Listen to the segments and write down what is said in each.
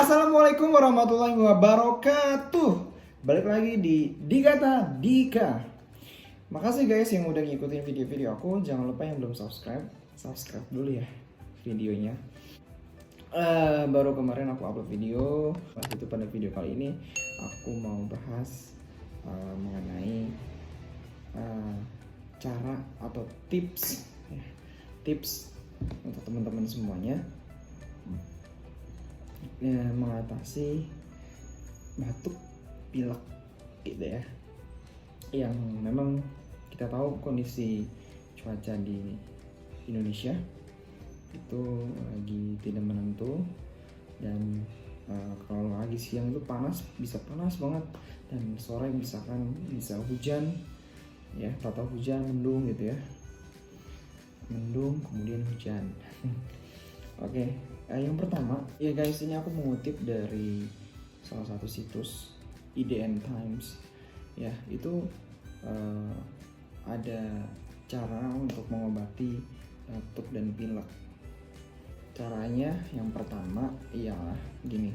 Assalamualaikum warahmatullahi wabarakatuh. Balik lagi di Dikata Dika. Makasih guys yang udah ngikutin video-video aku. Jangan lupa yang belum subscribe dulu ya videonya. Baru kemarin aku upload video. Pas itu pada video kali ini aku mau bahas mengenai cara atau tips untuk teman-teman semuanya mengatasi batuk pilek gitu ya, yang memang kita tahu kondisi cuaca di Indonesia itu lagi tidak menentu dan kalau lagi siang itu bisa panas banget, dan sore bisa hujan ya, tahu hujan mendung gitu ya, mendung kemudian hujan. Oke, yang pertama ya guys, ini aku mengutip dari salah satu situs IDN Times ya. Itu ada cara untuk mengobati batuk dan pilek. Caranya yang pertama ialah gini,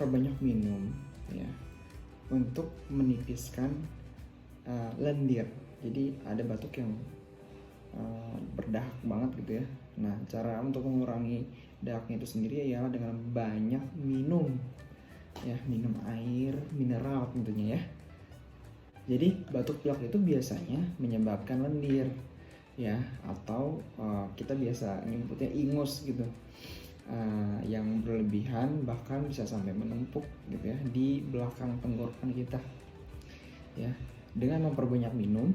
perbanyak minum ya untuk menipiskan lendir. Jadi ada batuk yang berdahak banget gitu ya. Nah, cara untuk mengurangi dahaknya itu sendiri ialah dengan banyak minum ya, minum air mineral tentunya ya. Jadi batuk pilek itu biasanya menyebabkan lendir ya, atau kita biasa nyebutnya ingus gitu, yang berlebihan bahkan bisa sampai menumpuk gitu ya di belakang tenggorokan kita ya. Dengan memperbanyak minum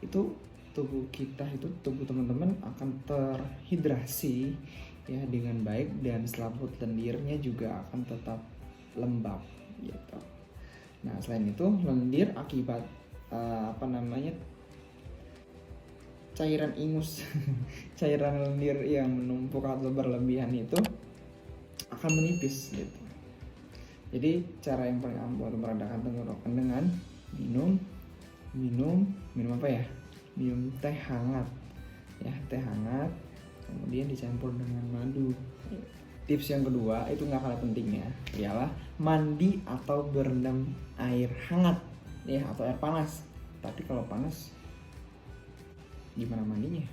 itu tubuh teman-teman akan terhidrasi ya dengan baik, dan selaput lendirnya juga akan tetap lembab gitu. Nah, selain itu lendir akibat cairan ingus cairan lendir yang menumpuk atau berlebihan itu akan menipis gitu. Jadi cara yang paling ampuh untuk meredakan tenggorokan dengan minum apa ya? Minum teh hangat ya, teh hangat kemudian dicampur dengan madu. Tips yang kedua itu nggak kalah pentingnya ialah mandi atau berendam air hangat ya, atau air panas. Tapi kalau panas gimana mandinya?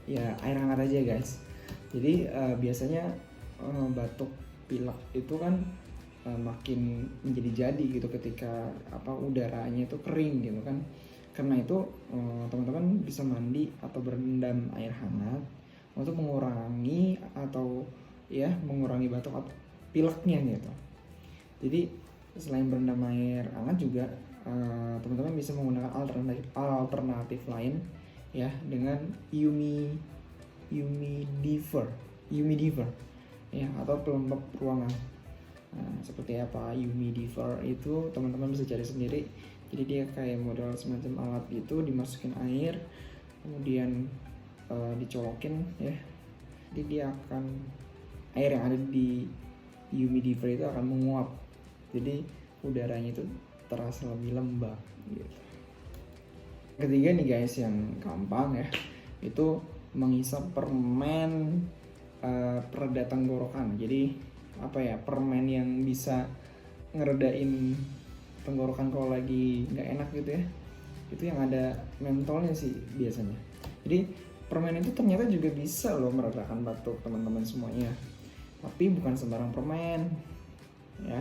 Ya air hangat aja guys. Jadi biasanya batuk pilek itu kan makin menjadi gitu ketika udaranya itu kering gitu kan. Karena itu teman-teman bisa mandi atau berendam air hangat untuk mengurangi batuk atau pileknya gitu. Jadi selain berendam air hangat juga teman-teman bisa menggunakan alternatif lain ya, dengan humidifier ya, atau pelembab ruangan. Nah, seperti apa humidifier itu teman-teman bisa cari sendiri. Jadi dia kayak model semacam alat itu, dimasukin air kemudian dicolokin ya. Jadi air yang ada di humidifier itu akan menguap, jadi udaranya itu terasa lebih lembab gitu. Ketiga nih guys, yang gampang ya, itu menghisap permen pereda tenggorokan. Jadi permen yang bisa ngeredain tenggorokan kalau lagi nggak enak gitu ya, itu yang ada mentolnya sih biasanya. Jadi permen itu ternyata juga bisa loh meredakan batuk teman-teman semuanya, tapi bukan sembarang permen ya.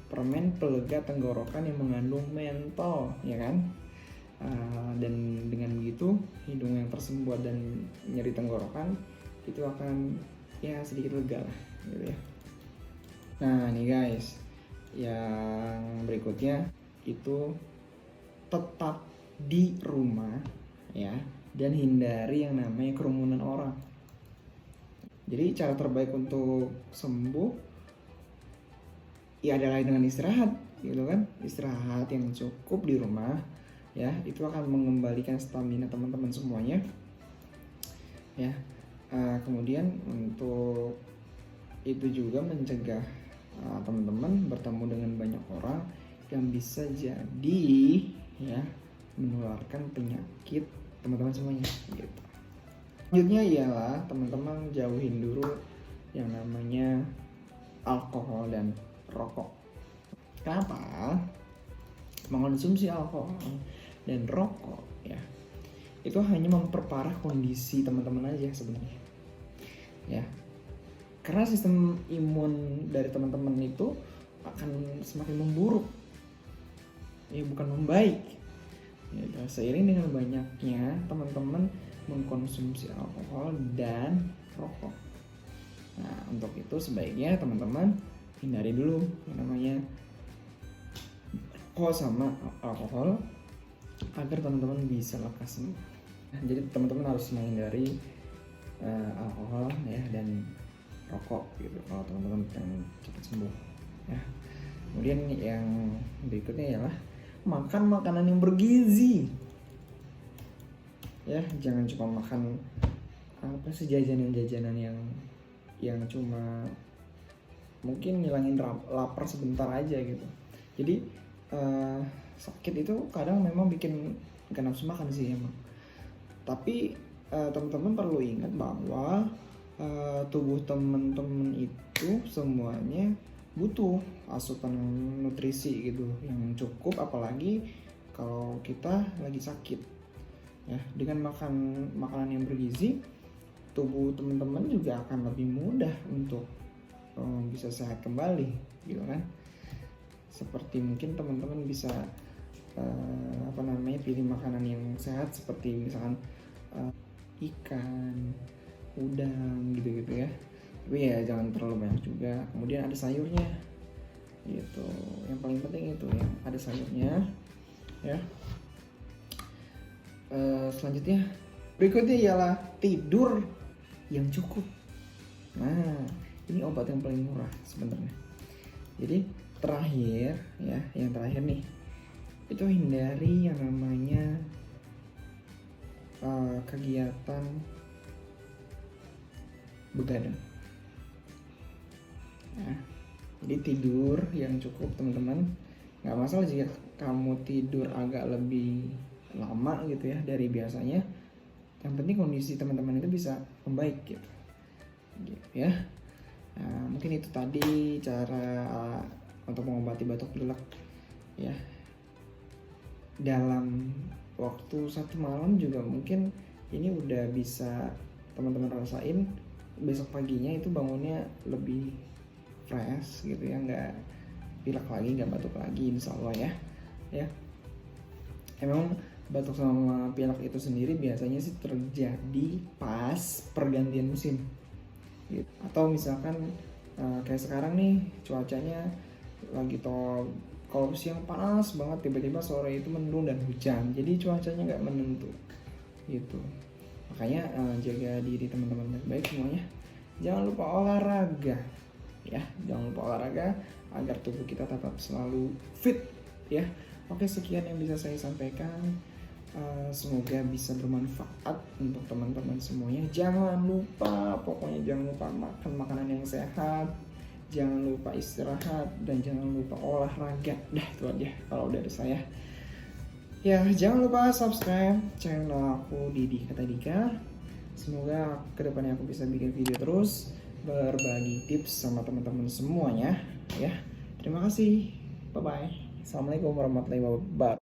Permen pelega tenggorokan yang mengandung mentol ya kan. Dan dengan begitu hidung yang tersembuat dan nyeri tenggorokan itu akan ya sedikit lega lah gitu ya. Nah nih guys, yang berikutnya itu tetap di rumah ya, dan hindari yang namanya kerumunan orang. Jadi cara terbaik untuk sembuh ya adalah dengan istirahat gitu kan. Istirahat yang cukup di rumah ya, itu akan mengembalikan stamina teman-teman semuanya ya. Kemudian untuk itu juga mencegah teman-teman bertemu dengan banyak orang yang bisa jadi ya menularkan penyakit teman-teman semuanya gitu. Selanjutnya ialah teman-teman jauhin dulu yang namanya alkohol dan rokok. Kenapa? Mengkonsumsi alkohol dan rokok ya, itu hanya memperparah kondisi teman-teman aja sebenarnya ya, karena sistem imun dari teman-teman itu akan semakin memburuk ya, bukan membaik ya, seiring dengan banyaknya teman-teman mengkonsumsi alkohol dan rokok. Nah, untuk itu sebaiknya teman-teman hindari dulu yang namanya rokok sama alkohol agar teman-teman bisa lekas sembuh. Nah, jadi teman-teman harus menghindari alkohol ya dan rokok gitu kalau teman-teman pengen cepat sembuh ya. Kemudian yang berikutnya ialah makan makanan yang bergizi ya, jangan cuma makan apa sih jajanan-jajanan yang cuma mungkin ngilangin lapar sebentar aja gitu. Jadi sakit itu kadang memang bikin gak nafsu makan sih emang, tapi teman-teman perlu ingat bahwa tubuh teman-teman itu semuanya butuh asupan nutrisi gitu yang cukup, apalagi kalau kita lagi sakit ya. Dengan makan makanan yang bergizi, tubuh teman-teman juga akan lebih mudah untuk bisa sehat kembali gitu kan. Seperti mungkin teman-teman bisa pilih makanan yang sehat seperti misalkan ikan, udang gitu-gitu ya. Tapi ya jangan terlalu banyak juga. Kemudian ada sayurnya gitu. Yang paling penting itu ya, ada sayurnya ya. Selanjutnya berikutnya ialah tidur yang cukup. Nah, ini obat yang paling murah sebenarnya. Jadi terakhir ya, yang terakhir nih, itu hindari yang namanya kegiatan begadang. Nah, jadi tidur yang cukup teman-teman. Nggak masalah jika kamu tidur agak lebih lama gitu ya dari biasanya. Yang penting kondisi teman-teman itu bisa membaik gitu ya. Nah, mungkin itu tadi cara untuk mengobati batuk pilek ya. Dalam waktu 1 malam juga mungkin ini udah bisa teman-teman rasain. Besok paginya itu bangunnya lebih fresh gitu ya, nggak pilek lagi, nggak batuk lagi, insya Allah ya. Emang batuk sama pilek itu sendiri biasanya sih terjadi pas pergantian musim gitu. Atau misalkan kayak sekarang nih cuacanya lagi kalau siang panas banget, tiba-tiba sore itu mendung dan hujan, jadi cuacanya nggak menentu gitu. Makanya jaga diri teman-teman baik-baik semuanya. Jangan lupa olahraga ya, jangan lupa olahraga agar tubuh kita tetap selalu fit ya. Oke, sekian yang bisa saya sampaikan. Semoga bisa bermanfaat untuk teman-teman semuanya. Jangan lupa, pokoknya jangan lupa makan makanan yang sehat, jangan lupa istirahat, dan jangan lupa olahraga. Dah, itu aja kalau dari saya ya. Jangan lupa subscribe channel aku, Didi Kata Dika. Semoga kedepannya aku bisa bikin video terus, berbagi tips sama teman-teman semuanya ya. Terima kasih, bye bye. Assalamualaikum warahmatullahi wabarakatuh.